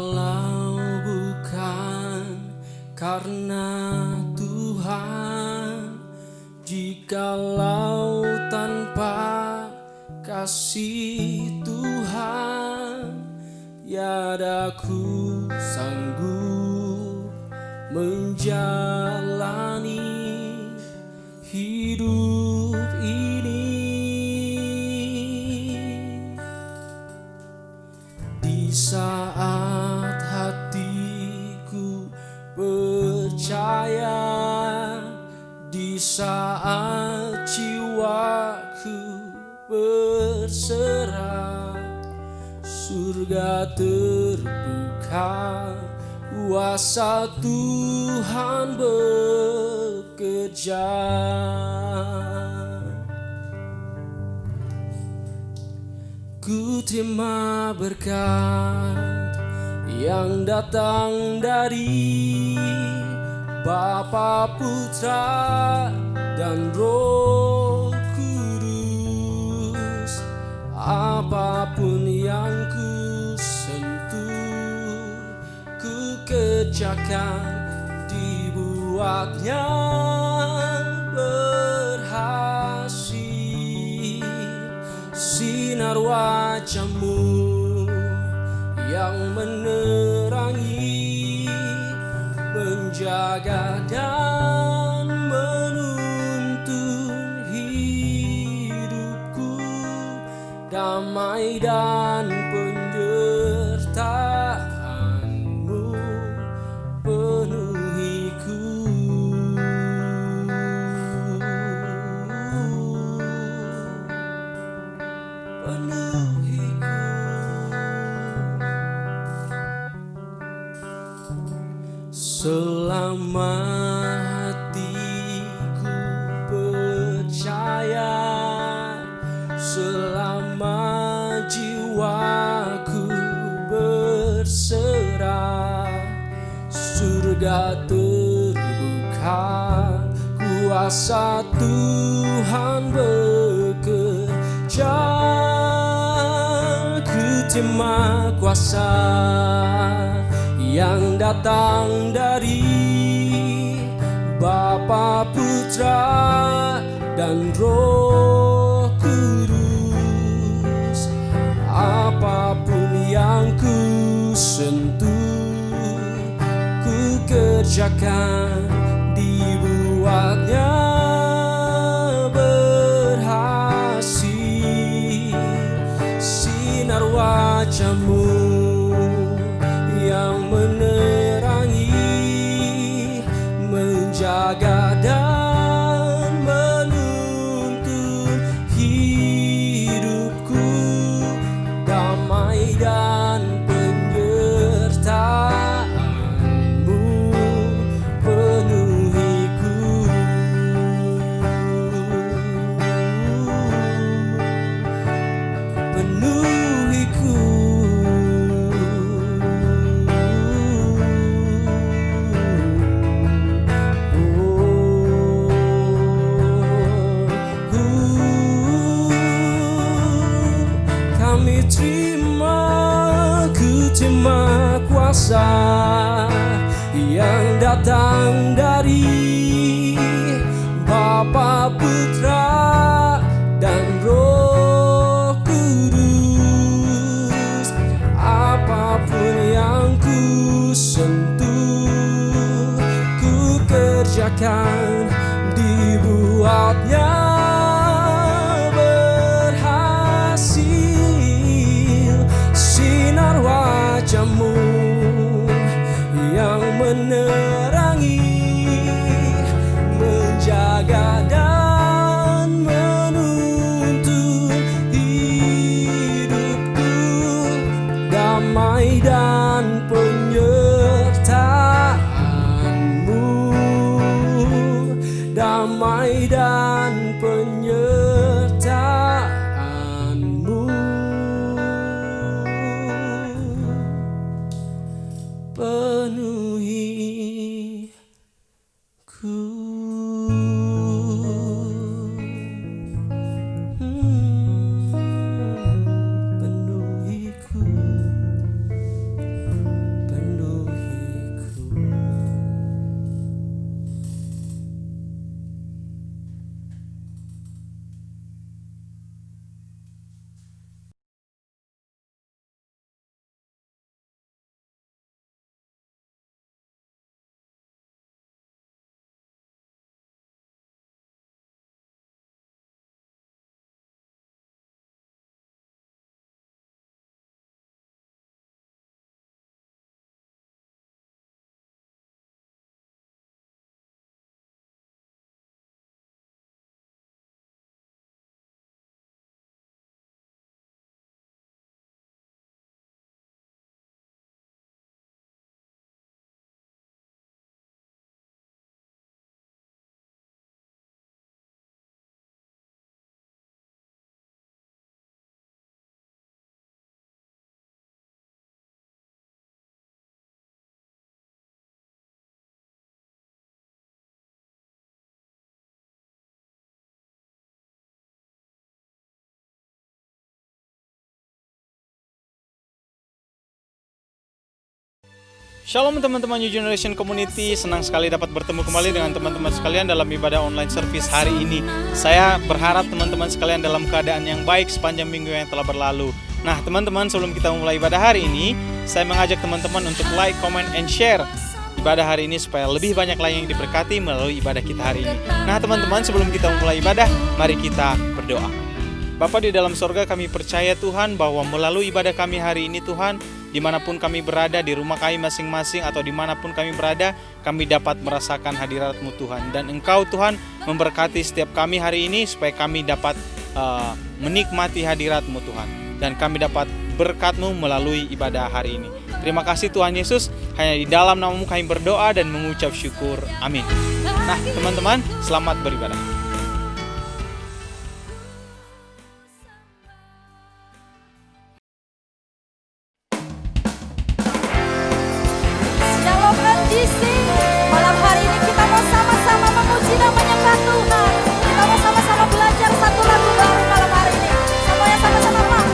Jikalau bukan karena Tuhan, jikalau tanpa kasih Tuhan, tiada ku sanggup menjalani hidup ini. Di saat hatiku percaya, di saat jiwaku berserah, surga terbuka, kuasa Tuhan bekerja. Ku terima berkat yang datang dari Bapa, Putra, dan Roh Kudus. Apapun yang ku sentuh, ku kerjakan, dibuatnya berhasil. Sinar wajah-Mu yang menerangi, menjaga dan menuntun hidupku, damai dan penyertaan-Mu penuhiku. Selama hatiku percaya, selama jiwaku berserah, surga terbuka, kuasa Tuhan bekerja. Ku terima kuasa yang datang dari Bapa, Putra, dan Roh Kudus. Apapun yang ku sentuh, ku kerjakan, dibuatnya berhasil. Sinar wajah-Mu yang menerangi, menjaga dan menuntun hidupku, damai dan penyertaan-Mu penuhiku. Penuhiku. Ku terima kuasa yang datang dari Bapa, Putra, dan Roh Kudus. Apapun yang ku sentuh, ku kerjakan, dibuatnya wajah-Mu yang menerangi, menjaga dan menuntun hidupku, damai dan penyertaan-Mu, damai dan penyertaan-Mu penuhiku. penuhiku. Shalom teman-teman New Generation Community, senang sekali dapat bertemu kembali dengan teman-teman sekalian dalam ibadah online service hari ini. Saya berharap teman-teman sekalian dalam keadaan yang baik sepanjang minggu yang telah berlalu. Nah teman-teman, sebelum kita memulai ibadah hari ini, saya mengajak teman-teman untuk like, comment, and share ibadah hari ini supaya lebih banyak lagi yang diberkati melalui ibadah kita hari ini. Nah teman-teman, sebelum kita memulai ibadah, mari kita berdoa. Bapa di dalam sorga, kami percaya Tuhan bahwa melalui ibadah kami hari ini Tuhan, dimanapun kami berada, di rumah kami masing-masing atau dimanapun kami berada, kami dapat merasakan hadirat-Mu Tuhan. Dan Engkau Tuhan memberkati setiap kami hari ini supaya kami dapat menikmati hadirat-Mu Tuhan. Dan kami dapat berkat-Mu melalui ibadah hari ini. Terima kasih Tuhan Yesus, hanya di dalam nama-Mu kami berdoa dan mengucap syukur. Amin. Nah teman-teman, selamat beribadah. Malam hari ini kita mau sama-sama memuji dan menyembah Tuhan. Kita mau sama-sama belajar satu lagu baru malam hari ini. Semuanya sama-sama Pak.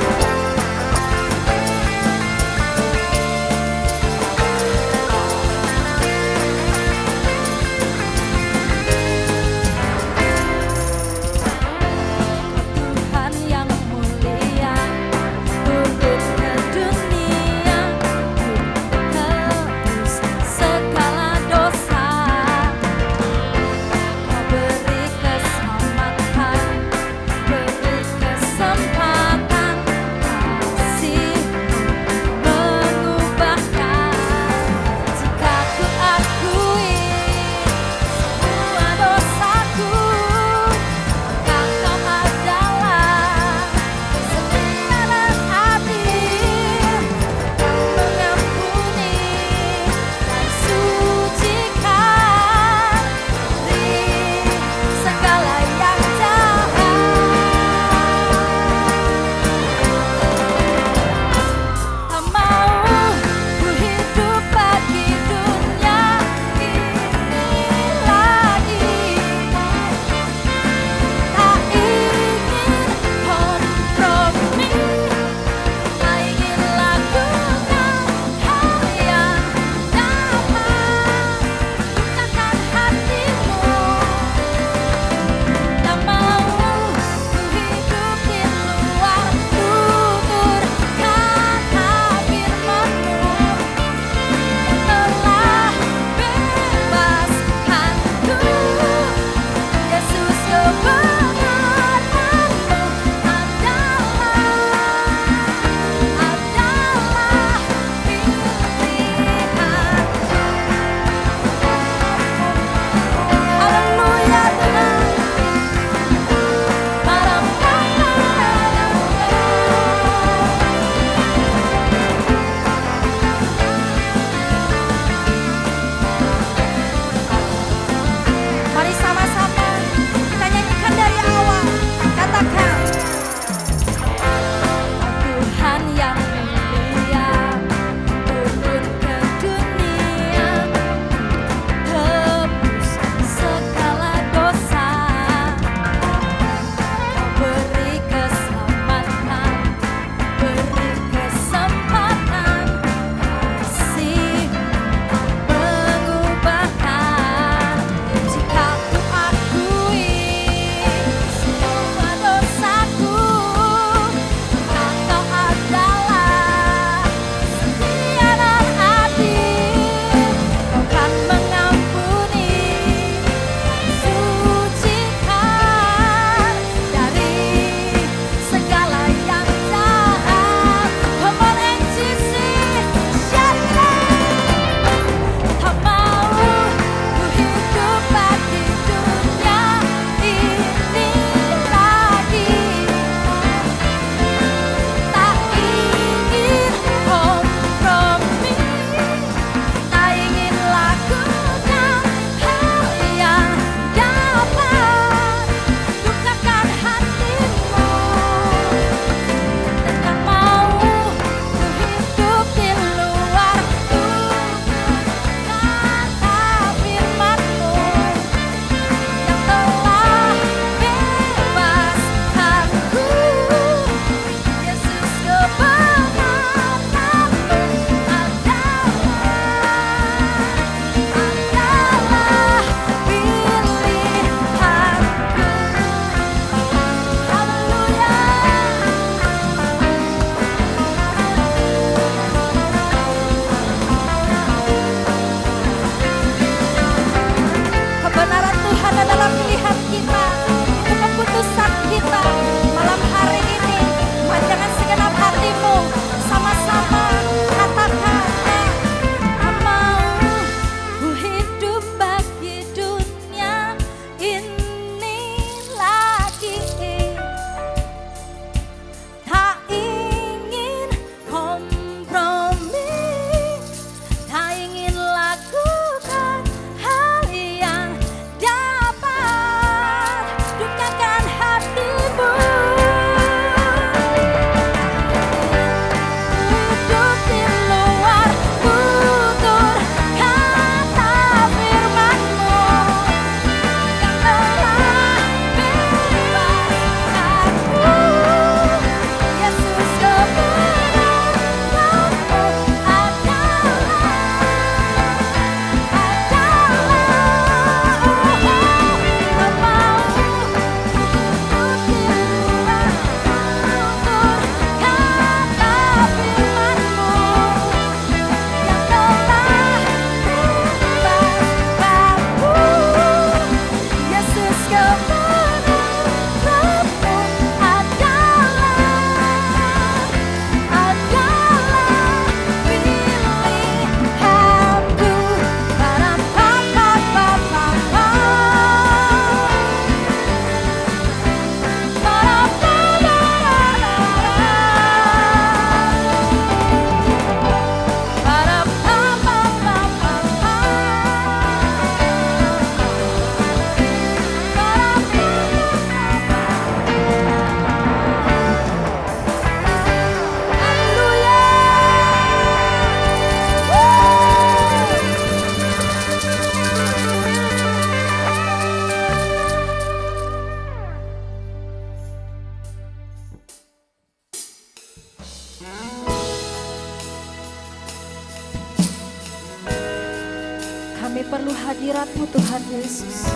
Kami perlu hadirat-Mu Tuhan Yesus.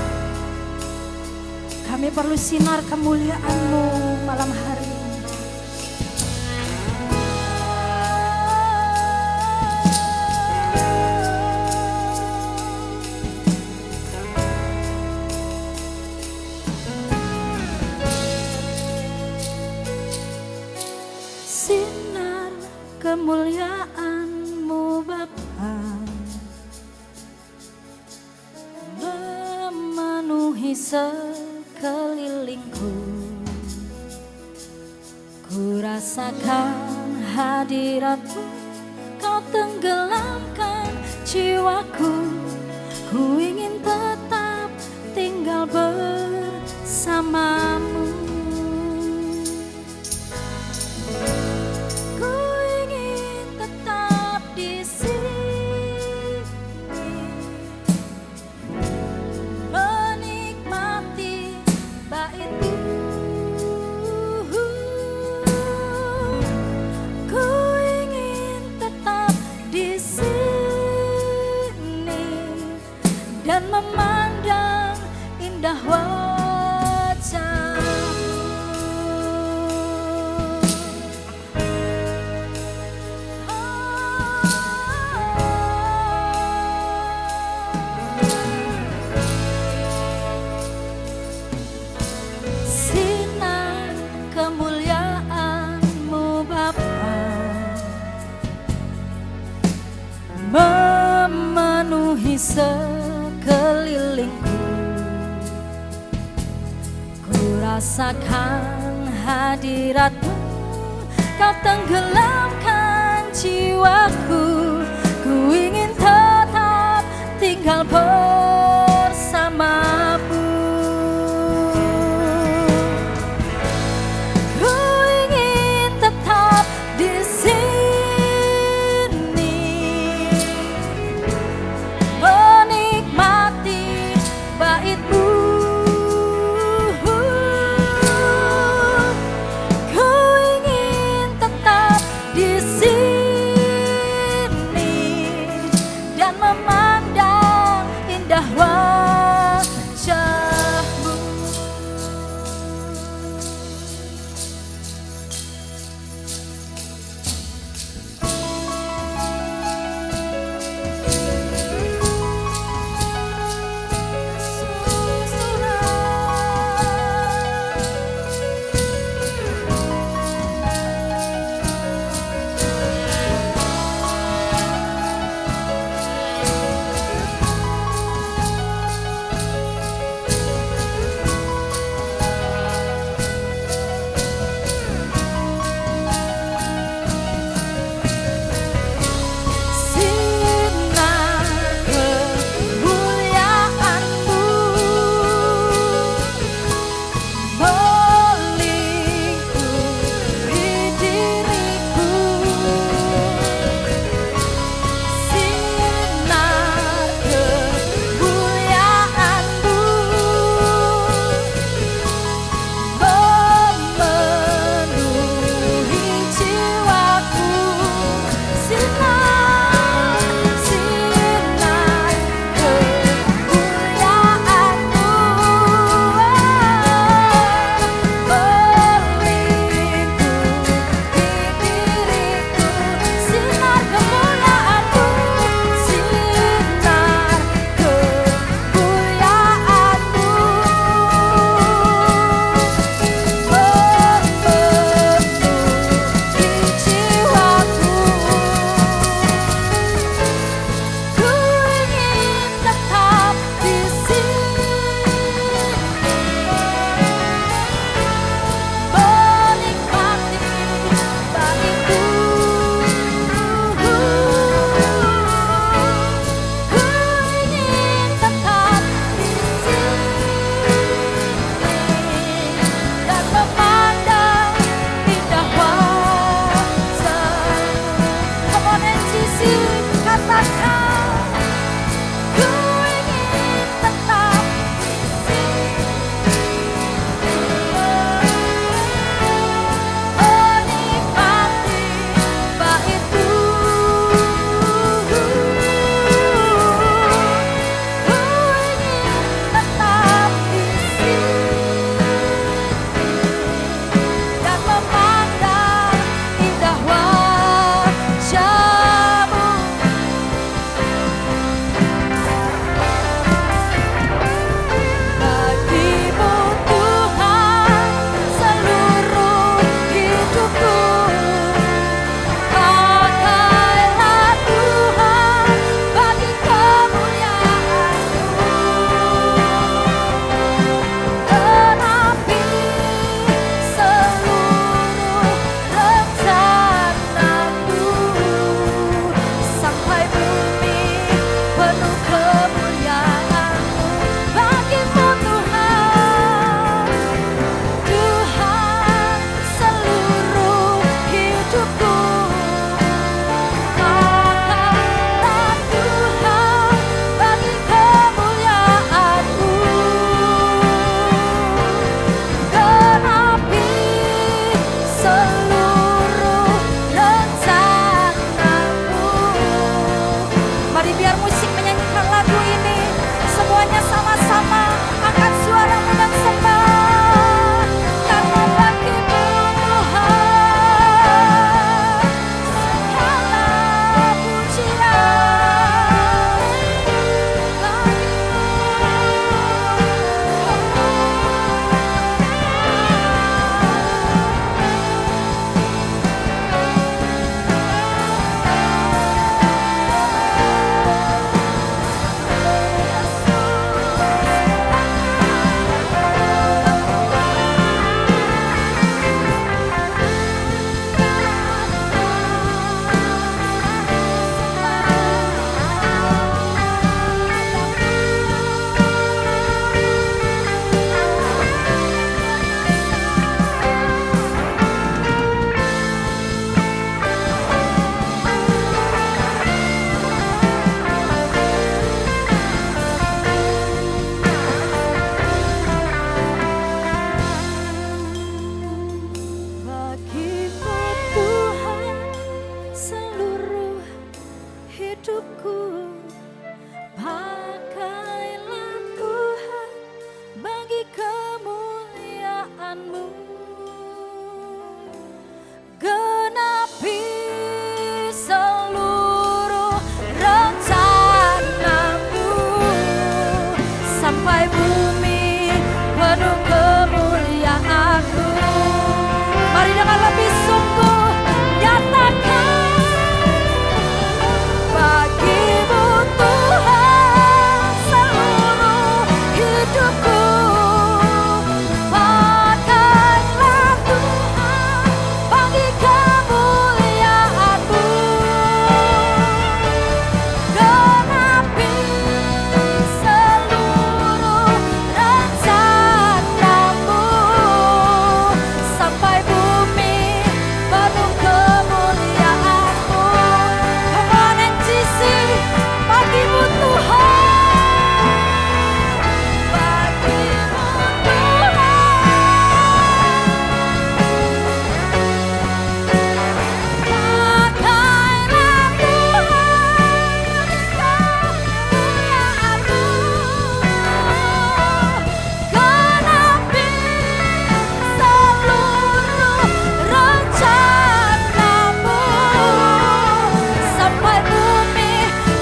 Kami perlu sinar kemuliaan-Mu malam hari ini. Sinar kemuliaan-Mu Bapa memenuhi sekelilingku. Ku rasakan hadirat-Mu, Kau tenggelamkan jiwaku. Ku ingin tetap tinggal bersama-Mu. Ku ingin tetap di sini, menikmati bait-Mu. Ku ingin tetap di sini dan memandang indah wajah-Mu. Sinar kemuliaan-Mu Bapa memenuhi sekelilingku. Ku rasakan hadirat-Mu, Kau tenggelamkan jiwaku. Ku ingin tetap tinggal bersama-Mu. Ku ingin tetap di sini, menikmati bait-Mu. Ku ingin tetap di sini biar musik menyanyikan lagu ini. Semuanya sama-sama angkat suaramu dan sembah. Karena bagimu Tuhan segala pujian. Bagimu Tuhan seluruh hidupku, pakailah Tuhan bagi kemuliaan-Mu. Genapi seluruh rencana-Mu sampai bumi penuh kemuliaan-Mu. Mari dengan lebih sungguh nyatakan bagimu Tuhan seluruh hidupku, pakailah Tuhan bagi kemuliaan-Mu. Genapi seluruh rencana-Mu sampai bumi penuh kemuliaan-Mu. Come on and sing, bagimu Tuhan, bagimu Tuhan, pakailah Tuhan kemuliaan-Mu. Genapi seluruh rencana-Mu sampai bumi.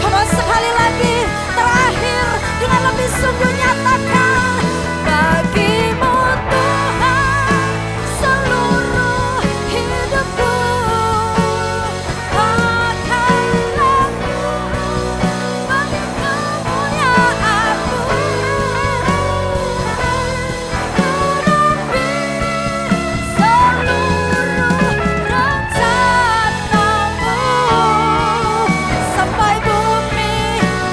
Come on, sekali lagi, terakhir dengan lebih sungguh nyatakan bagimu Tuhan seluruh hidupku, pakailah Tuhan bagi kemuliaan-Mu. Genapi seluruh rencana-Mu sampai bumi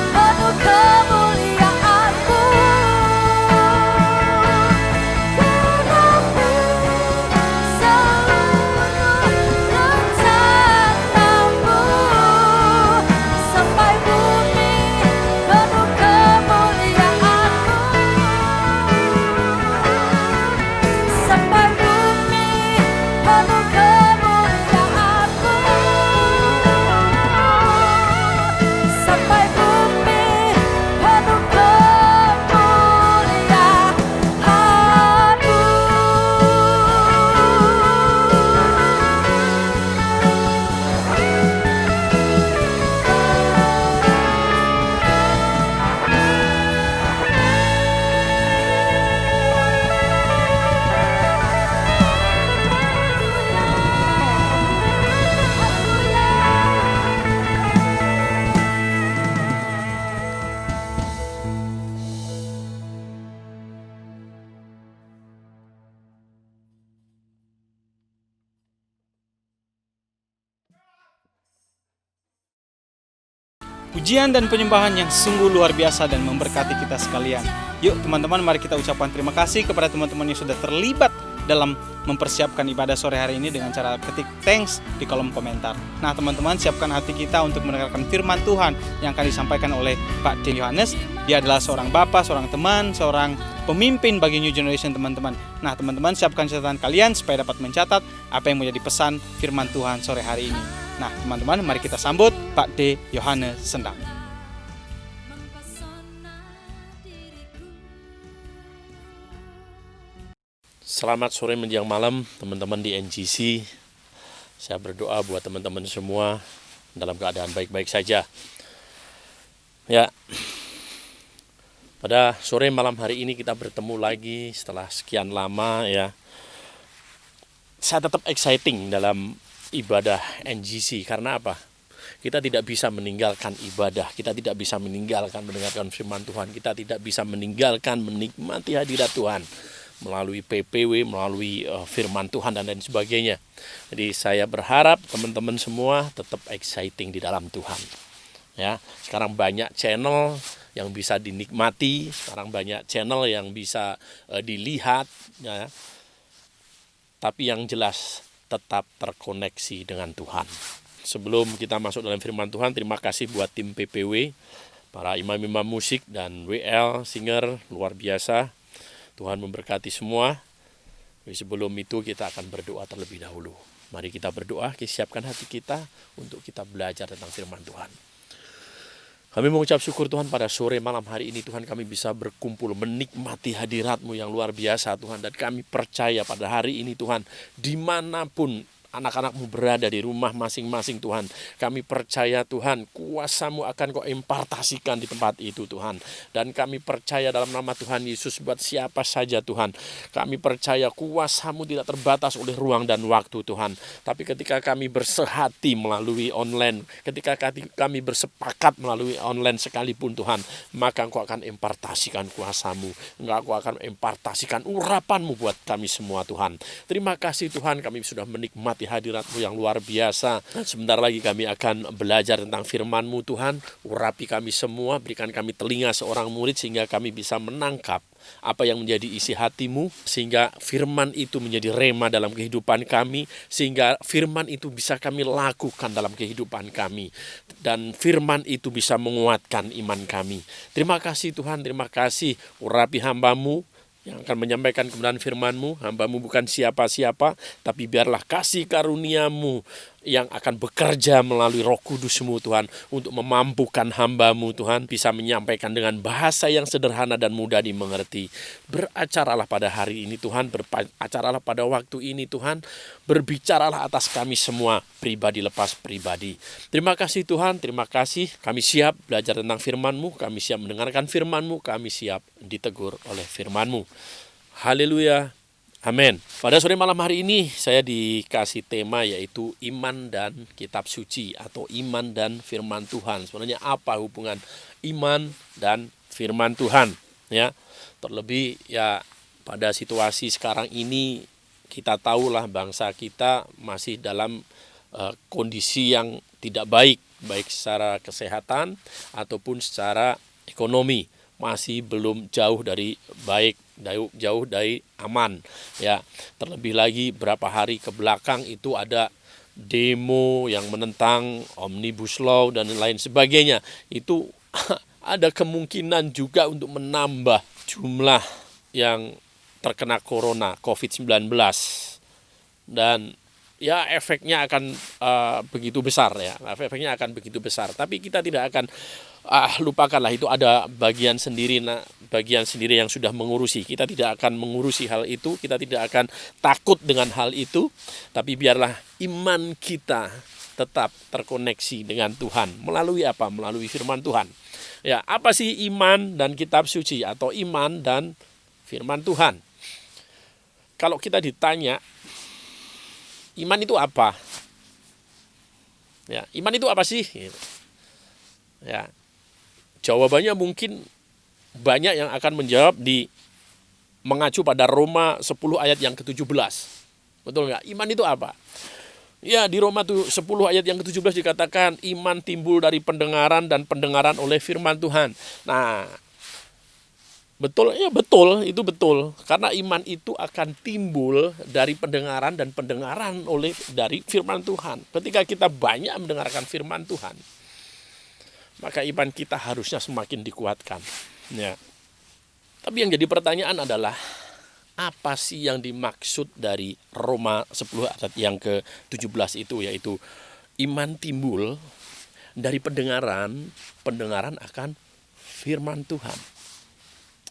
penuh kemuliaan-Mu. Genapi seluruh rencana-Mu sampai bumi penuh kemuliaan-Mu. Sampai bumi penuh kemuliaan-Mu. Sampai bumi penuh Pujian dan penyembahan yang sungguh luar biasa dan memberkati kita sekalian. Yuk teman-teman, mari kita ucapkan terima kasih kepada teman-teman yang sudah terlibat dalam mempersiapkan ibadah sore hari ini dengan cara ketik thanks di kolom komentar. Nah teman-teman, siapkan hati kita untuk mendengarkan firman Tuhan yang akan disampaikan oleh Pak D. Yohanes. Dia adalah seorang bapak, seorang teman, seorang pemimpin bagi New Generation teman-teman. Nah teman-teman, siapkan catatan kalian supaya dapat mencatat apa yang menjadi pesan firman Tuhan sore hari ini. Nah teman-teman, mari kita sambut Pak D. Yohanes Sendang. Selamat sore menjelang malam teman-teman di NGC. Saya berdoa buat teman-teman semua dalam keadaan baik-baik saja. Ya, pada sore malam hari ini kita bertemu lagi setelah sekian lama ya. Saya tetap exciting dalam ibadah NGC karena apa? Kita tidak bisa meninggalkan ibadah, kita tidak bisa meninggalkan mendengarkan firman Tuhan, kita tidak bisa meninggalkan menikmati hadirat Tuhan melalui PPW, melalui firman Tuhan dan lain sebagainya. Jadi saya berharap teman-teman semua tetap exciting di dalam Tuhan. Ya, sekarang banyak channel yang bisa dinikmati, sekarang banyak channel yang bisa dilihat, ya. Tapi yang jelas tetap terkoneksi dengan Tuhan. Sebelum kita masuk dalam firman Tuhan, terima kasih buat tim PPW, para imam-imam musik dan WL, singer, luar biasa. Tuhan memberkati semua. Sebelum itu kita akan berdoa terlebih dahulu. Mari kita berdoa, siapkan hati kita untuk kita belajar tentang firman Tuhan. Kami mengucap syukur Tuhan pada sore malam hari ini Tuhan kami bisa berkumpul menikmati hadirat-Mu yang luar biasa Tuhan. Dan kami percaya pada hari ini Tuhan dimanapun anak-anak-Mu berada di rumah masing-masing Tuhan. Kami percaya Tuhan kuasa-Mu akan Kau impartasikan di tempat itu Tuhan. Dan kami percaya dalam nama Tuhan Yesus buat siapa saja Tuhan. Kami percaya kuasa-Mu tidak terbatas oleh ruang dan waktu Tuhan. Tapi ketika kami bersehati melalui online, ketika kami bersepakat melalui online sekalipun Tuhan, maka Engkau akan impartasikan kuasa-Mu. Engkau akan impartasikan urapan-Mu buat kami semua Tuhan. Terima kasih Tuhan kami sudah menikmati hadirat-Mu yang luar biasa. Sebentar lagi kami akan belajar tentang firman-Mu Tuhan. Urapi kami semua, berikan kami telinga seorang murid sehingga kami bisa menangkap apa yang menjadi isi hati-Mu, sehingga firman itu menjadi rema dalam kehidupan kami, sehingga firman itu bisa kami lakukan dalam kehidupan kami, dan firman itu bisa menguatkan iman kami. Terima kasih Tuhan, terima kasih. Urapi hamba-Mu yang akan menyampaikan kebenaran firman-Mu. Hamba-Mu bukan siapa-siapa, tapi biarlah kasih karunia-Mu yang akan bekerja melalui Roh Kudus-Mu Tuhan, untuk memampukan hamba-Mu Tuhan bisa menyampaikan dengan bahasa yang sederhana dan mudah dimengerti. Beracaralah pada hari ini Tuhan, beracaralah pada waktu ini Tuhan, berbicaralah atas kami semua, pribadi lepas pribadi. Terima kasih Tuhan, terima kasih. Kami siap belajar tentang firman-Mu, kami siap mendengarkan firman-Mu, kami siap ditegur oleh firman-Mu. Haleluya. Amin. Pada sore malam hari ini saya dikasih tema yaitu iman dan kitab suci atau iman dan firman Tuhan. Sebenarnya apa hubungan iman dan firman Tuhan? Ya, terlebih ya pada situasi sekarang ini kita tahulah bangsa kita masih dalam kondisi yang tidak baik, baik secara kesehatan ataupun secara ekonomi. Masih belum jauh dari baik, jauh dari aman ya. Terlebih lagi berapa hari ke belakang itu ada demo yang menentang Omnibus Law dan lain sebagainya. Itu ada kemungkinan juga untuk menambah jumlah yang terkena corona COVID-19, dan ya efeknya akan begitu besar ya. Efeknya akan begitu besar. Tapi kita tidak akan lupakanlah itu ada bagian sendiri yang sudah mengurusi. Kita tidak akan mengurusi hal itu, kita tidak akan takut dengan hal itu, tapi biarlah iman kita tetap terkoneksi dengan Tuhan. Melalui apa? Melalui firman Tuhan. Ya, apa sih iman dan kitab suci atau iman dan firman Tuhan? Kalau kita ditanya iman itu apa? Ya, iman itu apa sih? Ya. Jawabannya mungkin banyak yang akan menjawab mengacu pada Roma 10 ayat yang ke-17. Betul nggak? Iman itu apa? Ya, di Roma 10 ayat yang ke-17 dikatakan iman timbul dari pendengaran dan pendengaran oleh firman Tuhan. Nah, betul, ya betul, itu betul. Karena iman itu akan timbul dari pendengaran dan pendengaran dari firman Tuhan. Ketika kita banyak mendengarkan firman Tuhan, maka iman kita harusnya semakin dikuatkan. Ya. Tapi yang jadi pertanyaan adalah, apa sih yang dimaksud dari Roma 10 ayat yang ke-17 itu, yaitu iman timbul dari pendengaran akan firman Tuhan.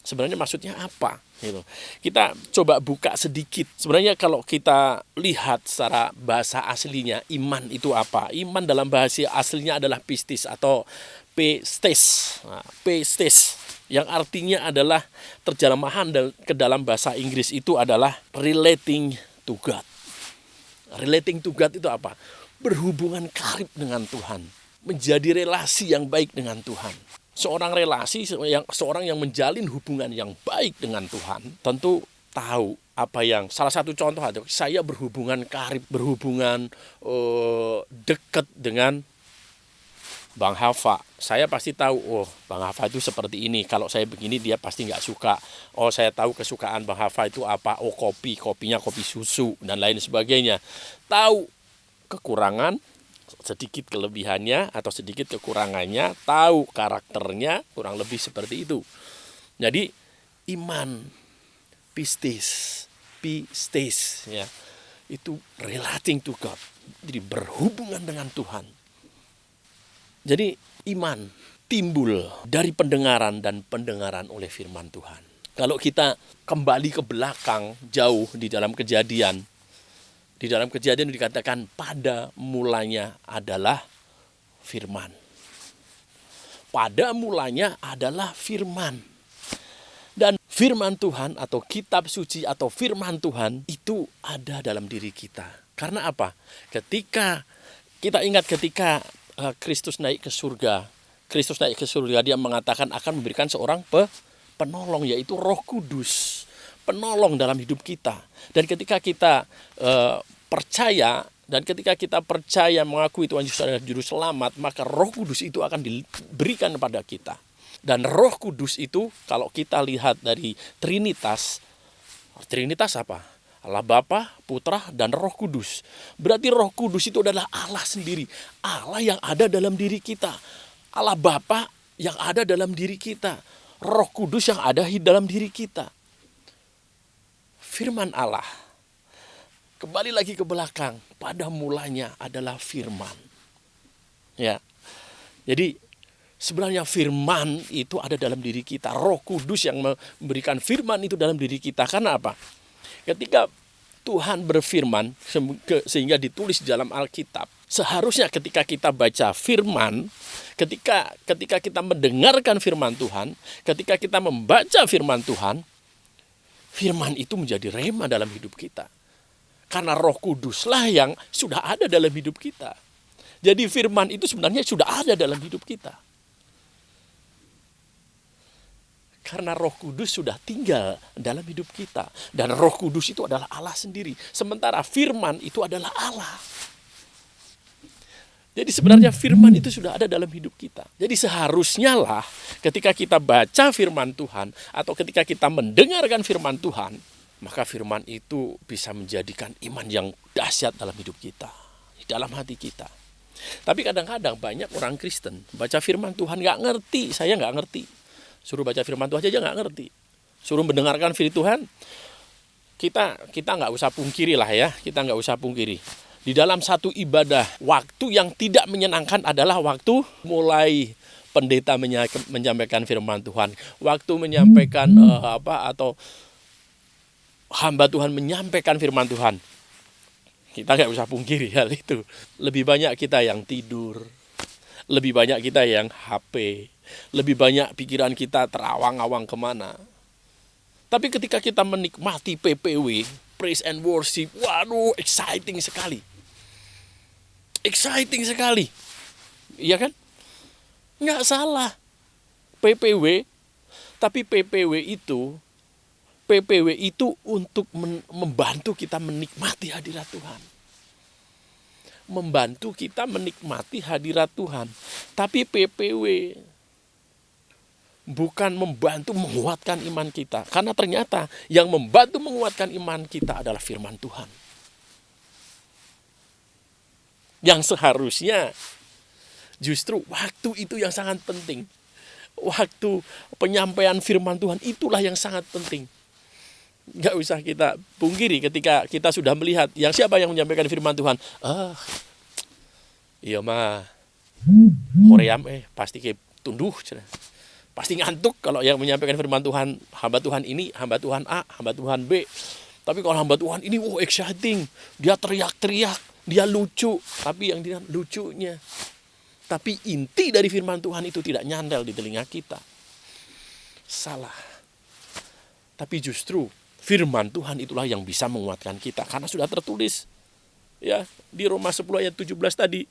Sebenarnya maksudnya apa? Gitu. Kita coba buka sedikit. Sebenarnya kalau kita lihat secara bahasa aslinya, iman itu apa? Iman dalam bahasa aslinya adalah pistis atau pistis. Nah, pistis yang artinya adalah terjemahan ke dalam bahasa Inggris itu adalah relating to God. Relating to God itu apa? Berhubungan karib dengan Tuhan. Menjadi relasi yang baik dengan Tuhan. Seorang yang menjalin hubungan yang baik dengan Tuhan tentu tahu apa yang salah satu contoh ada, saya berhubungan karib, berhubungan dekat dengan Bang Hafa. Saya pasti tahu, oh Bang Hafa itu seperti ini, kalau saya begini dia pasti nggak suka. Oh saya tahu kesukaan Bang Hafa itu apa, oh kopinya kopi susu dan lain sebagainya. Tahu kekurangan, sedikit kelebihannya atau sedikit kekurangannya, tahu karakternya, kurang lebih seperti itu. Jadi iman pistis ya, itu relating to God. Jadi berhubungan dengan Tuhan. Jadi iman timbul dari pendengaran dan pendengaran oleh firman Tuhan. Kalau kita kembali ke belakang jauh di dalam Kejadian, dikatakan pada mulanya adalah firman. Pada mulanya adalah firman. Dan firman Tuhan atau kitab suci atau firman Tuhan itu ada dalam diri kita. Karena apa? Ketika Kristus naik ke surga, dia mengatakan akan memberikan seorang penolong, yaitu Roh Kudus. Penolong dalam hidup kita. Dan ketika kita percaya mengakui Tuhan Yesus adalah juru selamat, maka Roh Kudus itu akan diberikan kepada kita. Dan Roh Kudus itu kalau kita lihat dari Trinitas apa? Allah Bapa, Putra, dan Roh Kudus. Berarti Roh Kudus itu adalah Allah sendiri, Allah yang ada dalam diri kita. Allah Bapa yang ada dalam diri kita, Roh Kudus yang ada di dalam diri kita. Firman Allah. Kembali lagi ke belakang, pada mulanya adalah firman. Ya. Jadi sebenarnya firman itu ada dalam diri kita. Roh Kudus yang memberikan firman itu dalam diri kita. Karena apa? Ketika Tuhan berfirman sehingga ditulis di dalam Alkitab, seharusnya ketika kita baca firman, ketika kita mendengarkan firman Tuhan, ketika kita membaca firman Tuhan, firman itu menjadi rema dalam hidup kita. Karena Roh Kuduslah yang sudah ada dalam hidup kita. Jadi firman itu sebenarnya sudah ada dalam hidup kita. Karena Roh Kudus sudah tinggal dalam hidup kita. Dan Roh Kudus itu adalah Allah sendiri. Sementara firman itu adalah Allah. Jadi sebenarnya firman itu sudah ada dalam hidup kita. Jadi seharusnya lah ketika kita baca firman Tuhan atau ketika kita mendengarkan firman Tuhan, maka firman itu bisa menjadikan iman yang dahsyat dalam hidup kita, di dalam hati kita. Tapi kadang-kadang banyak orang Kristen baca firman Tuhan nggak ngerti, saya nggak ngerti. Suruh baca firman Tuhan aja nggak ngerti. Suruh mendengarkan firman Tuhan, kita nggak usah pungkiri lah ya, kita nggak usah pungkiri. Di dalam satu ibadah, waktu yang tidak menyenangkan adalah waktu mulai pendeta menyampaikan firman Tuhan, waktu menyampaikan atau hamba Tuhan menyampaikan firman Tuhan. Kita nggak usah pungkiri hal itu. Lebih banyak kita yang tidur, lebih banyak kita yang HP, lebih banyak pikiran kita terawang-awang kemana. Tapi ketika kita menikmati PPW, Praise and Worship, waduh, exciting sekali. Exciting sekali. Iya kan? Nggak salah. PPW, tapi PPW itu untuk membantu kita menikmati hadirat Tuhan. Membantu kita menikmati hadirat Tuhan. Tapi PPW bukan membantu menguatkan iman kita. Karena ternyata yang membantu menguatkan iman kita adalah firman Tuhan. Yang seharusnya justru waktu itu yang sangat penting. Waktu penyampaian firman Tuhan itulah yang sangat penting. Nggak usah kita pungkiri ketika kita sudah melihat yang siapa yang menyampaikan firman Tuhan. Iya mah Hoream pasti ke tunduh. Pasti ngantuk kalau yang menyampaikan firman Tuhan, hamba Tuhan ini, hamba Tuhan A, hamba Tuhan B. Tapi kalau hamba Tuhan ini, exciting. Dia teriak-teriak, dia lucu. Tapi yang dia lucunya. Tapi inti dari firman Tuhan itu tidak nyandel di telinga kita. Salah. Tapi justru firman Tuhan itulah yang bisa menguatkan kita. Karena sudah tertulis. Ya, di Roma 10 ayat 17 tadi.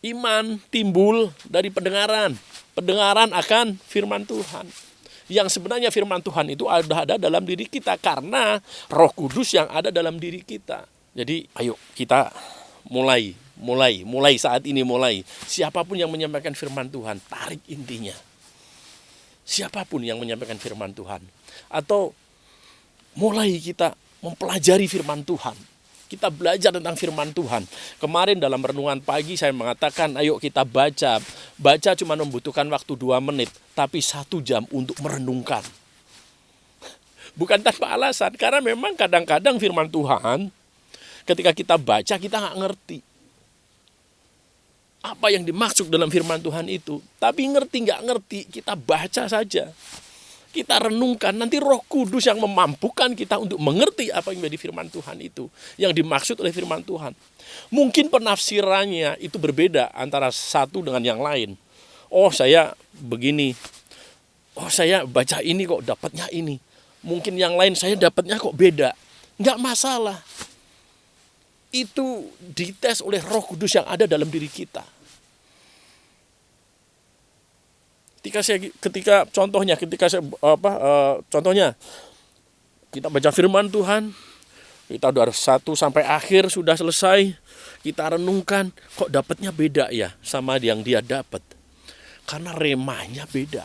Iman timbul dari pendengaran. Pendengaran akan firman Tuhan. Yang sebenarnya firman Tuhan itu ada dalam diri kita. Karena Roh Kudus yang ada dalam diri kita. Jadi ayo kita mulai saat ini mulai. Siapapun yang menyampaikan firman Tuhan, tarik intinya. Siapapun yang menyampaikan firman Tuhan. Atau mulai kita mempelajari firman Tuhan. Kita belajar tentang firman Tuhan. Kemarin dalam renungan pagi saya mengatakan, ayo kita baca. Baca cuma membutuhkan waktu 2 menit, tapi 1 jam untuk merenungkan. Bukan tanpa alasan, karena memang kadang-kadang firman Tuhan, ketika kita baca kita nggak ngerti. Apa yang dimaksud dalam firman Tuhan itu. Tapi ngerti nggak ngerti, kita baca saja. Kita renungkan, nanti Roh Kudus yang memampukan kita untuk mengerti apa yang menjadi firman Tuhan itu. Yang dimaksud oleh firman Tuhan. Mungkin penafsirannya itu berbeda antara satu dengan yang lain. Oh saya begini. Oh saya baca ini kok dapatnya ini. Mungkin yang lain saya dapatnya kok beda. Nggak masalah. Itu dites oleh Roh Kudus yang ada dalam diri kita. Ketika contohnya kita baca firman Tuhan, kita udah 1 sampai akhir sudah selesai, kita renungkan kok dapatnya beda ya sama yang dia dapat. Karena remanya beda.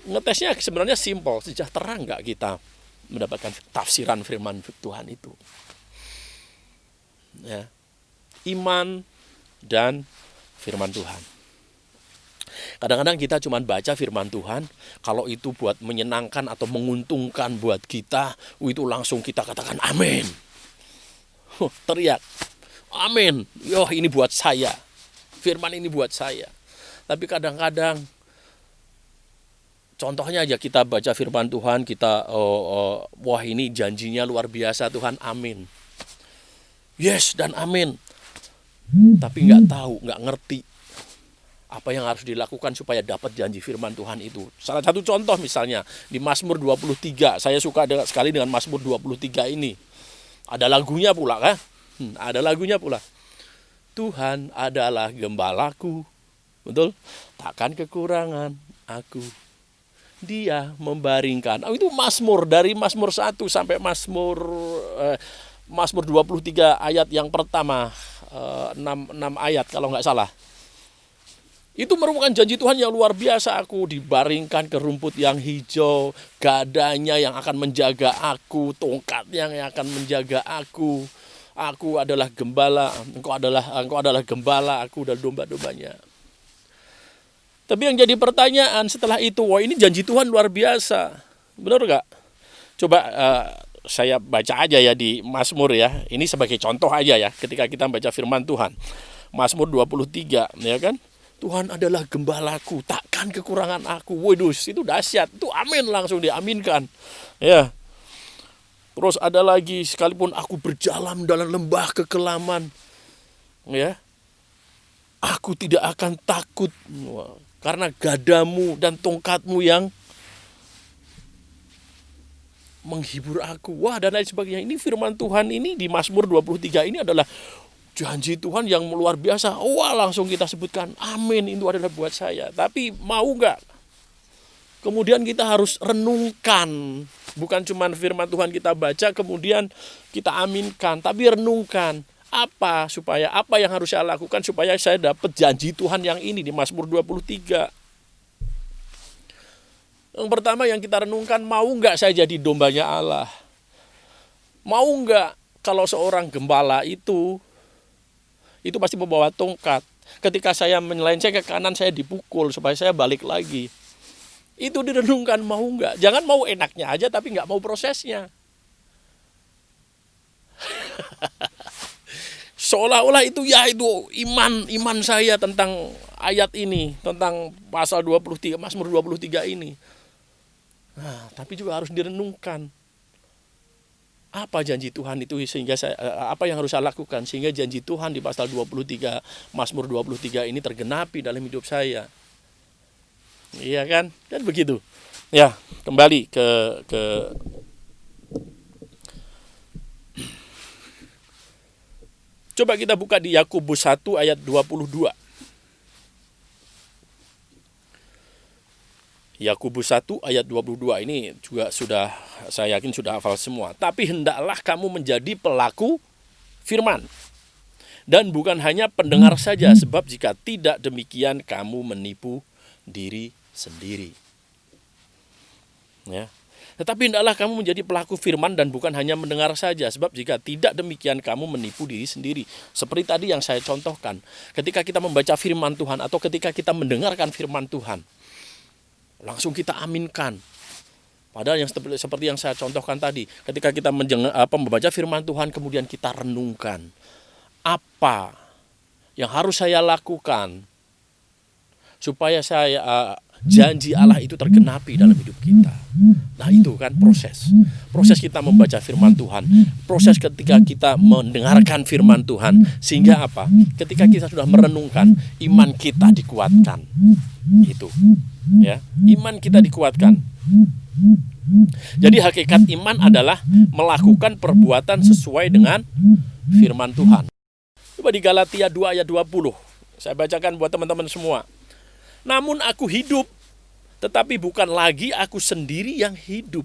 Ngetesnya sebenarnya simpel, sejahtera enggak kita mendapatkan tafsiran firman Tuhan itu. Ya. Iman dan firman Tuhan. Kadang-kadang kita cuma baca firman Tuhan, kalau itu buat menyenangkan atau menguntungkan buat kita, itu langsung kita katakan amin. Teriak, amin. Yo ini buat saya, firman ini buat saya. Tapi kadang-kadang, contohnya aja kita baca firman Tuhan, kita wah ini janjinya luar biasa Tuhan, amin. Yes dan amin. Tapi nggak tahu, nggak ngerti apa yang harus dilakukan supaya dapat janji firman Tuhan itu. Salah satu contoh misalnya di Mazmur 23. Saya suka sekali dengan Mazmur 23 ini. Ada lagunya pula kan? Ada lagunya pula. Tuhan adalah gembalaku. Betul? Takkan kekurangan aku. Dia membaringkan. Itu Mazmur dari Mazmur 1 sampai Mazmur 23 ayat yang pertama. 6 ayat kalau nggak salah. Itu merupakan janji Tuhan yang luar biasa. Aku dibaringkan ke rumput yang hijau, gadanya yang akan menjaga aku, tongkatnya yang akan menjaga aku. Aku adalah gembala, engkau adalah gembala, aku adalah domba-dombanya. Tapi yang jadi pertanyaan setelah itu, wah ini janji Tuhan luar biasa. Benar gak? Coba saya baca aja ya di Mazmur ya. Ini sebagai contoh aja ya ketika kita baca firman Tuhan. Mazmur 23 ya kan. Tuhan adalah gembalaku, takkan kekurangan aku. Waduh, itu dahsyat. Itu amin, langsung diaminkan. Ya. Terus ada lagi, sekalipun aku berjalan dalam lembah kekelaman, ya, aku tidak akan takut. Karena gadamu dan tongkatmu yang menghibur aku. Wah, dan lain sebagainya. Ini firman Tuhan ini di Mazmur 23 ini adalah janji Tuhan yang luar biasa. Wah, langsung kita sebutkan, amin, itu adalah buat saya. Tapi mau nggak? Kemudian kita harus renungkan. Bukan cuma firman Tuhan kita baca, kemudian kita aminkan. Tapi renungkan. Apa yang harus saya lakukan supaya saya dapat janji Tuhan yang ini di Mazmur 23. Yang pertama yang kita renungkan, mau nggak saya jadi dombanya Allah? Mau nggak kalau seorang gembala itu pasti membawa tongkat. Ketika saya menyelenceng ke kanan, saya dipukul supaya saya balik lagi. Itu direnungkan, mau nggak? Jangan mau enaknya aja tapi nggak mau prosesnya. seolah-olah itu iman saya tentang ayat ini, tentang pasal 23, Mazmur 23 ini. Nah, tapi juga harus direnungkan. Apa janji Tuhan itu sehingga apa yang harus saya lakukan sehingga janji Tuhan di pasal 23, Mazmur 23 ini tergenapi dalam hidup saya. Iya kan? Dan begitu. Ya, kembali ke coba kita buka di Yakobus 1 ayat 22. Yakobus 1 ayat 22 ini juga sudah, saya yakin sudah hafal semua. Tapi hendaklah kamu menjadi pelaku firman, dan bukan hanya pendengar saja, sebab jika tidak demikian kamu menipu diri sendiri. Ya. Tetapi hendaklah kamu menjadi pelaku firman dan bukan hanya mendengar saja, sebab jika tidak demikian kamu menipu diri sendiri. Seperti tadi yang saya contohkan, ketika kita membaca firman Tuhan atau ketika kita mendengarkan firman Tuhan, langsung kita aminkan. Padahal yang seperti yang saya contohkan tadi, ketika kita membaca firman Tuhan kemudian kita renungkan, apa yang harus saya lakukan supaya janji Allah itu tergenapi dalam hidup kita. Nah, itu kan proses kita membaca firman Tuhan, proses ketika kita mendengarkan firman Tuhan, sehingga apa? Ketika kita sudah merenungkan, iman kita dikuatkan. Itu ya, iman kita dikuatkan. Jadi hakikat iman adalah melakukan perbuatan sesuai dengan firman Tuhan. Coba di Galatia 2 ayat 20. Saya bacakan buat teman-teman semua. Namun aku hidup, tetapi bukan lagi aku sendiri yang hidup,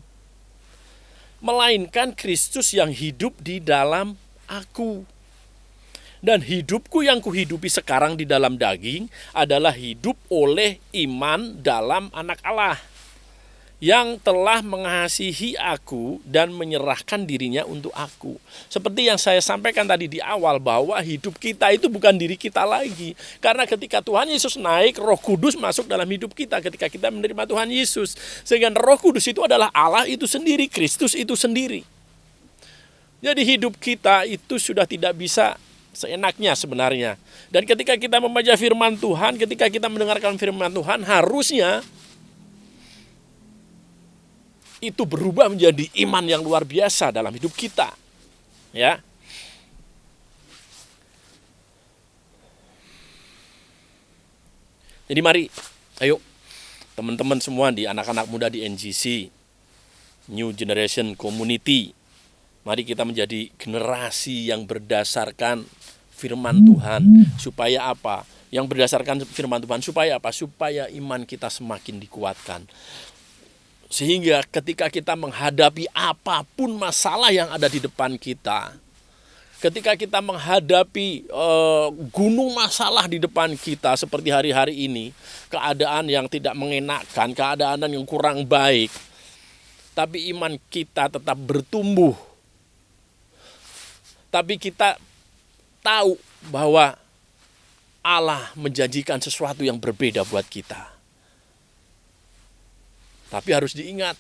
melainkan Kristus yang hidup di dalam aku. Dan hidupku yang kuhidupi sekarang di dalam daging adalah hidup oleh iman dalam Anak Allah, yang telah mengasihi aku dan menyerahkan dirinya untuk aku. Seperti yang saya sampaikan tadi di awal, bahwa hidup kita itu bukan diri kita lagi. Karena ketika Tuhan Yesus naik, Roh Kudus masuk dalam hidup kita ketika kita menerima Tuhan Yesus. Sehingga Roh Kudus itu adalah Allah itu sendiri, Kristus itu sendiri. Jadi hidup kita itu sudah tidak bisa seenaknya sebenarnya. Dan ketika kita membaca firman Tuhan, ketika kita mendengarkan firman Tuhan, harusnya itu berubah menjadi iman yang luar biasa dalam hidup kita. Ya. Jadi mari, ayo teman-teman semua di anak-anak muda di NGC, New Generation Community, mari kita menjadi generasi yang berdasarkan firman Tuhan. Supaya apa? Yang berdasarkan firman Tuhan supaya apa? Supaya iman kita semakin dikuatkan. Sehingga ketika kita menghadapi apapun masalah yang ada di depan kita, ketika kita menghadapi gunung masalah di depan kita seperti hari-hari ini, keadaan yang tidak mengenakan, keadaan yang kurang baik, tapi iman kita tetap bertumbuh. Tapi kita tahu bahwa Allah menjanjikan sesuatu yang berbeda buat kita. Tapi harus diingat,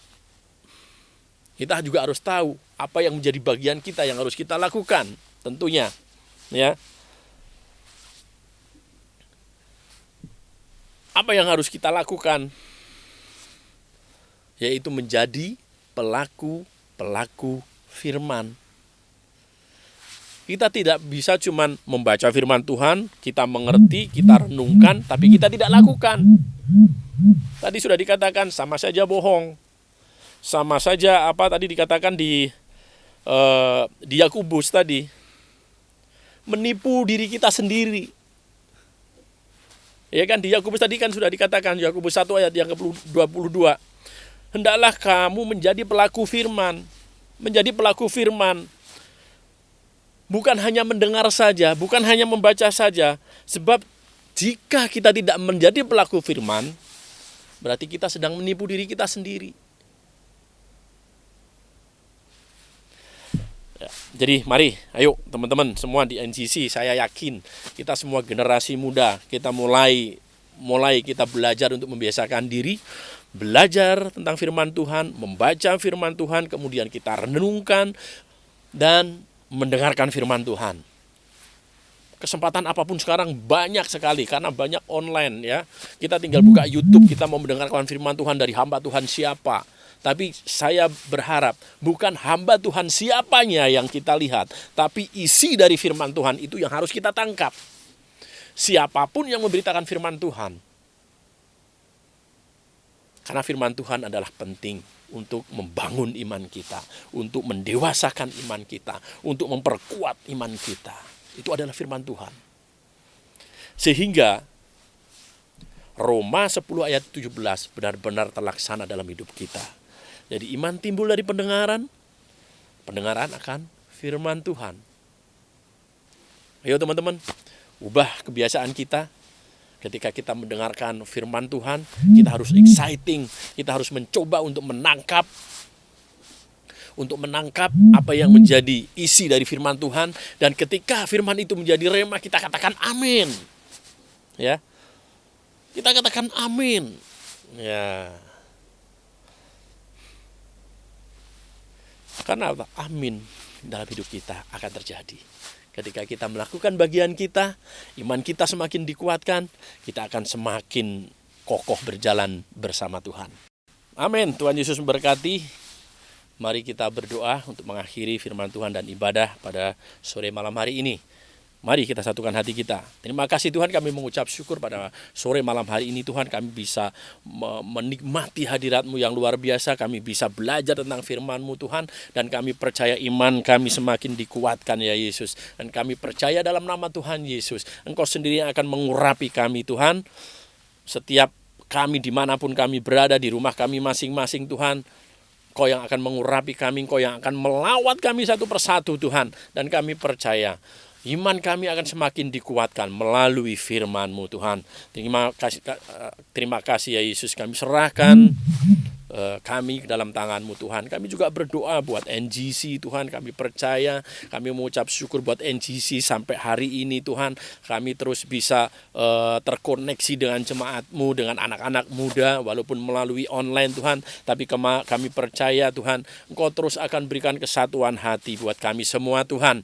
kita juga harus tahu apa yang menjadi bagian kita yang harus kita lakukan, tentunya, ya. Apa yang harus kita lakukan? Yaitu menjadi pelaku firman. Kita tidak bisa cuma membaca firman Tuhan, kita mengerti, kita renungkan, tapi kita tidak lakukan. Tadi sudah dikatakan sama saja bohong. Sama saja apa tadi dikatakan di Yakobus tadi. Menipu diri kita sendiri. Ya kan, di Yakobus tadi kan sudah dikatakan, Yakobus 1 ayat yang ke-22. Hendaklah kamu menjadi pelaku firman. Menjadi pelaku firman. Bukan hanya mendengar saja, bukan hanya membaca saja. Sebab jika kita tidak menjadi pelaku firman, berarti kita sedang menipu diri kita sendiri. Ya, jadi mari, ayo teman-teman semua di NGC, saya yakin kita semua generasi muda, kita mulai kita belajar untuk membiasakan diri, belajar tentang firman Tuhan, membaca firman Tuhan, kemudian kita renungkan dan mendengarkan firman Tuhan. Kesempatan apapun sekarang banyak sekali karena banyak online ya. Kita tinggal buka YouTube, kita mau mendengarkan firman Tuhan dari hamba Tuhan siapa. Tapi saya berharap bukan hamba Tuhan siapanya yang kita lihat, tapi isi dari firman Tuhan itu yang harus kita tangkap. Siapapun yang memberitakan firman Tuhan. Karena firman Tuhan adalah penting untuk membangun iman kita, untuk mendewasakan iman kita, untuk memperkuat iman kita. Itu adalah firman Tuhan. Sehingga Roma 10 ayat 17 benar-benar terlaksana dalam hidup kita. Jadi iman timbul dari pendengaran, pendengaran akan firman Tuhan. Ayo teman-teman, ubah kebiasaan kita. Ketika kita mendengarkan firman Tuhan, kita harus exciting, kita harus mencoba untuk menangkap apa yang menjadi isi dari firman Tuhan, dan ketika firman itu menjadi rema, kita katakan amin. Ya. Kita katakan amin. Ya. Karena apa? Amin dalam hidup kita akan terjadi. Ketika kita melakukan bagian kita, iman kita semakin dikuatkan, kita akan semakin kokoh berjalan bersama Tuhan. Amin. Tuhan Yesus memberkati. Mari kita berdoa untuk mengakhiri firman Tuhan dan ibadah pada sore malam hari ini. Mari kita satukan hati kita. Terima kasih Tuhan, kami mengucap syukur pada sore malam hari ini Tuhan, kami bisa menikmati hadirat-Mu yang luar biasa. Kami bisa belajar tentang firman-Mu Tuhan, dan kami percaya iman kami semakin dikuatkan ya Yesus. Dan kami percaya dalam nama Tuhan Yesus, Engkau sendiri yang akan mengurapi kami Tuhan. Setiap kami dimanapun kami berada, di rumah kami masing-masing Tuhan, Kau yang akan mengurapi kami, Kau yang akan melawat kami satu persatu Tuhan. Dan kami percaya iman kami akan semakin dikuatkan melalui firman-Mu Tuhan. Terima kasih ya Yesus, kami serahkan kami ke dalam tangan-Mu Tuhan. Kami juga berdoa buat NGC Tuhan. Kami percaya, kami mengucap syukur buat NGC sampai hari ini Tuhan. Kami terus bisa terkoneksi dengan jemaat-Mu, dengan anak-anak muda, walaupun melalui online Tuhan. Tapi kami percaya Tuhan, Engkau terus akan berikan kesatuan hati buat kami semua Tuhan.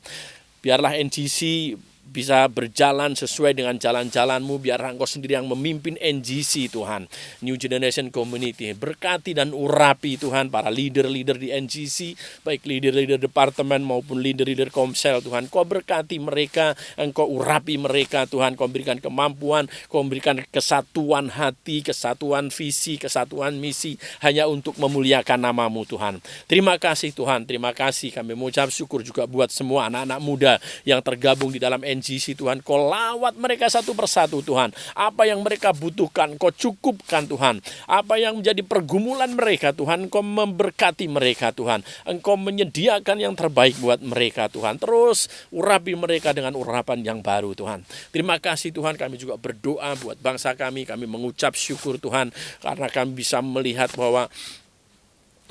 Biarlah NGC bisa berjalan sesuai dengan jalan-jalan-Mu. Biarlah Engkau sendiri yang memimpin NGC Tuhan, New Generation Community. Berkati dan urapi Tuhan para leader-leader di NGC, baik leader-leader departemen maupun leader-leader komsel Tuhan. Kau berkati mereka, Engkau urapi mereka Tuhan. Kau berikan kemampuan, Kau berikan kesatuan hati, kesatuan visi, kesatuan misi, hanya untuk memuliakan nama-Mu Tuhan. Terima kasih Tuhan, terima kasih. Kami mengucap syukur juga buat semua anak-anak muda yang tergabung di dalam NGC Tuhan. Kau lawat mereka satu persatu Tuhan. Apa yang mereka butuhkan Kau cukupkan Tuhan. Apa yang menjadi pergumulan mereka Tuhan, Kau memberkati mereka Tuhan. Engkau menyediakan yang terbaik buat mereka Tuhan. Terus urapi mereka dengan urapan yang baru Tuhan. Terima kasih Tuhan, kami juga berdoa buat bangsa kami. Kami mengucap syukur Tuhan, karena kami bisa melihat bahwa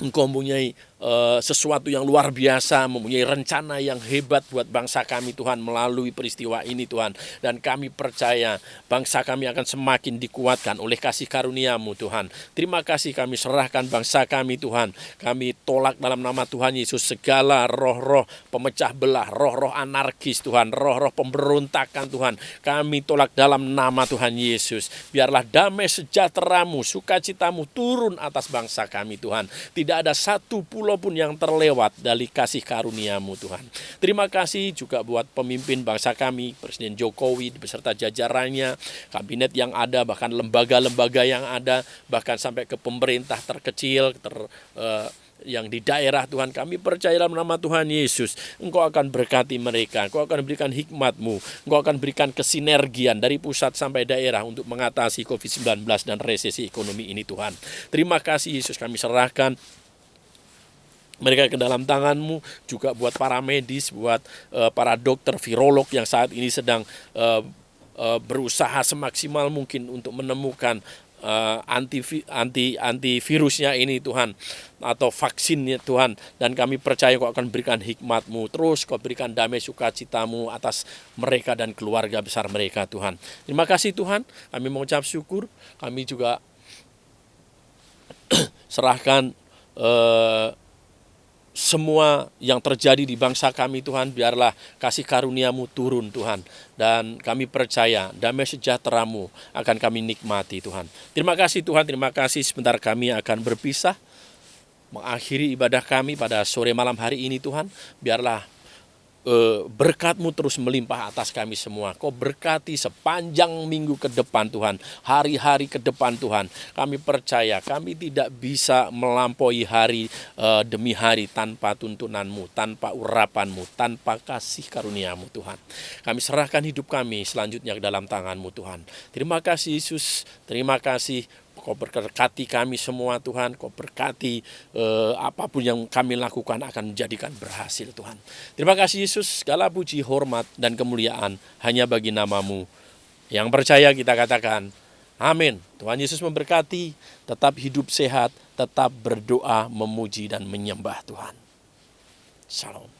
Engkau mempunyai sesuatu yang luar biasa, mempunyai rencana yang hebat buat bangsa kami Tuhan melalui peristiwa ini Tuhan. Dan kami percaya bangsa kami akan semakin dikuatkan oleh kasih karunia-Mu Tuhan. Terima kasih, kami serahkan bangsa kami Tuhan. Kami tolak dalam nama Tuhan Yesus segala roh-roh pemecah belah, roh-roh anarkis Tuhan, roh-roh pemberontakan Tuhan. Kami tolak dalam nama Tuhan Yesus. Biarlah damai sejahtera-Mu, sukacita-Mu turun atas bangsa kami Tuhan. Tidak ada satu pulau pun yang terlewat dari kasih karunia-Mu Tuhan. Terima kasih juga buat pemimpin bangsa kami, Presiden Jokowi beserta jajarannya, kabinet yang ada, bahkan lembaga-lembaga yang ada, bahkan sampai ke pemerintah terkecil, yang di daerah Tuhan. Kami percaya dalam nama Tuhan Yesus, Engkau akan berkati mereka, Engkau akan berikan hikmat-Mu, Engkau akan berikan kesinergian dari pusat sampai daerah untuk mengatasi COVID-19 dan resesi ekonomi ini Tuhan. Terima kasih Yesus, kami serahkan mereka ke dalam tangan-Mu, juga buat para medis, buat para dokter virolog yang saat ini sedang berusaha semaksimal mungkin untuk menemukan antivirusnya ini Tuhan, atau vaksinnya Tuhan. Dan kami percaya Kau akan berikan hikmat-Mu, terus Kau berikan damai sukacita-Mu atas mereka dan keluarga besar mereka Tuhan. Terima kasih Tuhan, kami mengucap syukur. Kami juga serahkan semua yang terjadi di bangsa kami Tuhan, biarlah kasih karunia-Mu turun Tuhan. Dan kami percaya damai sejahtera-Mu akan kami nikmati Tuhan. Terima kasih Tuhan, terima kasih. Sebentar kami akan berpisah, mengakhiri ibadah kami pada sore malam hari ini Tuhan. Biarlah berkat-Mu terus melimpah atas kami semua. Kau berkati sepanjang minggu ke depan Tuhan, hari-hari ke depan Tuhan. Kami percaya kami tidak bisa melampaui hari demi hari tanpa tuntunan-Mu, tanpa urapan-Mu, tanpa kasih karunia-Mu Tuhan. Kami serahkan hidup kami selanjutnya ke dalam tangan-Mu Tuhan. Terima kasih Yesus, terima kasih. Kau berkati kami semua Tuhan, Kau berkati apapun yang kami lakukan akan menjadikan berhasil Tuhan. Terima kasih Yesus, segala puji, hormat, dan kemuliaan hanya bagi nama-Mu. Yang percaya kita katakan, amin. Tuhan Yesus memberkati, tetap hidup sehat, tetap berdoa, memuji, dan menyembah Tuhan. Shalom.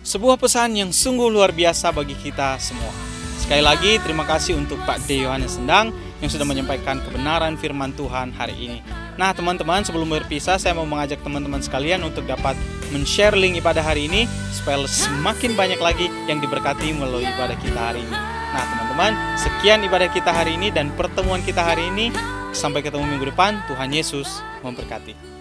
Sebuah pesan yang sungguh luar biasa bagi kita semua. Sekali lagi terima kasih untuk Pak D. Yohanes Sendang yang sudah menyampaikan kebenaran firman Tuhan hari ini. Nah teman-teman, sebelum berpisah saya mau mengajak teman-teman sekalian untuk dapat men-share link ibadah hari ini supaya semakin banyak lagi yang diberkati melalui ibadah kita hari ini. Nah teman-teman, sekian ibadah kita hari ini dan pertemuan kita hari ini. Sampai ketemu minggu depan. Tuhan Yesus memberkati.